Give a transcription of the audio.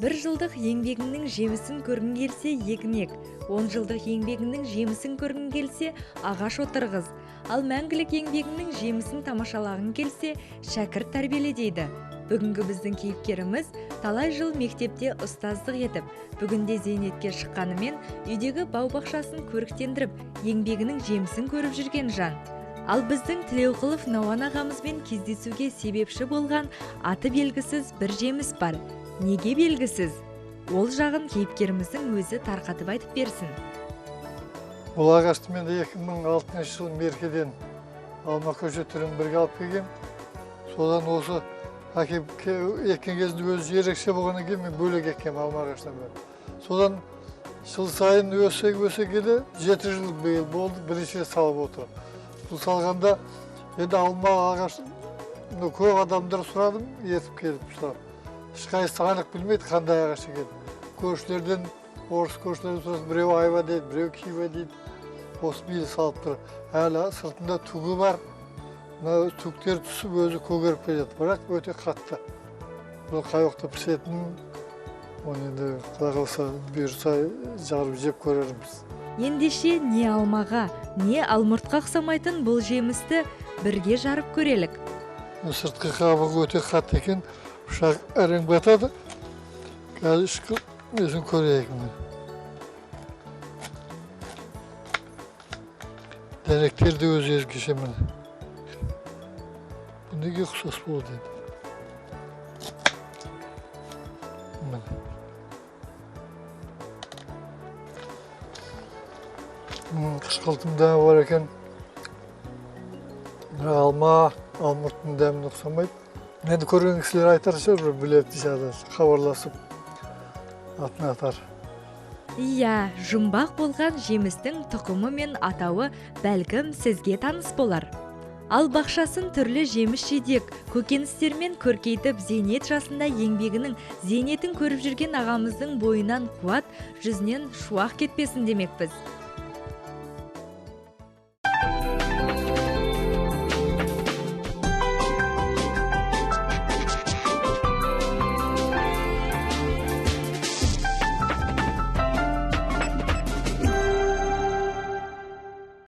1 жылдық еңбегіңнің жемісін көргің келсе, егін ек. 10 жылдық еңбегіңнің жемісін көргің келсе, ағаш отырғыз. Ал мәңгілік еңбегіңнің жемісін тамашалағың келсе, шәкірт тәрбиеле дейді. Бүгінгі біздің кейіпкеріміз талай жыл мектепте ұстаздық етіп, бүгінде зейнетке шыққанымен үйдегі бау-бақшасын көріктендіріп, еңбегінің жемісін көріп жүрген жан. Ал біздің Тілеуқұлов Науан ағамызбен кездесуге себепші болған аты белгісіз бір жеміс бар. Неге белгісіз? Ол жағын кейіпкеріміздің өзі тарқатып айтып берсін. Бұл ағашты мен 2006 жыл меркеден алма көше түрін бірге алып келгем. Содан осы әкеп еккен кезінде өзі ерекше болғаннан кейін мен бөлек еккем алма ағаштан бері. Содан жыл сайын өсе келе 7 жыл биыл болды, бірінші салып отыр. Бұл салғанда енді алма ағашы көп адамдар сұрадым, етіп келіп сұрап. Ешқайсысы анық білмейді қандай ағаш екенін. Көршілерден, орыс көршілерден сұрасын, біреу айва дейді, біреу кива дейді. Осы биыл салып тұр. Әлі сыртында түгі бар. Түктер түсіп өзі көгеріп келеді, бірақ өте қатты. Бұл қай уақытта пісетінін, оны енді құдай қаласа бұйырса жарып жеп көрерміз. Ендеше не алмаға, не алмұртқа ұқсамайтын бұл жемісті бірге жарып көрелік. Сыртқы қабығы өте қатты екен, ұшақ әрең батады. Қазір ішкі өзін көрейік. Дәнектер де өзі өзгеше міне. Bu neге ұқсас болды енді. Қышқылтымда бар екен. Алма, алмұрттың дәмін ұқсамайды. Енді көрген кісілер айтар шығар, біледі дешады, хабарласып атын атар. Иә, жұмбақ болған жемістің тұқымы мен атауы бәлкім сізге таныс болар. Ал бақшасын түрлі жеміс жидек, көкөністермен көркейтіп, зейнет жасында еңбегінің зейнетін көріп жүрген ағамыздың бойынан қуат, жүзінен шуақ кетпесін демекпіз.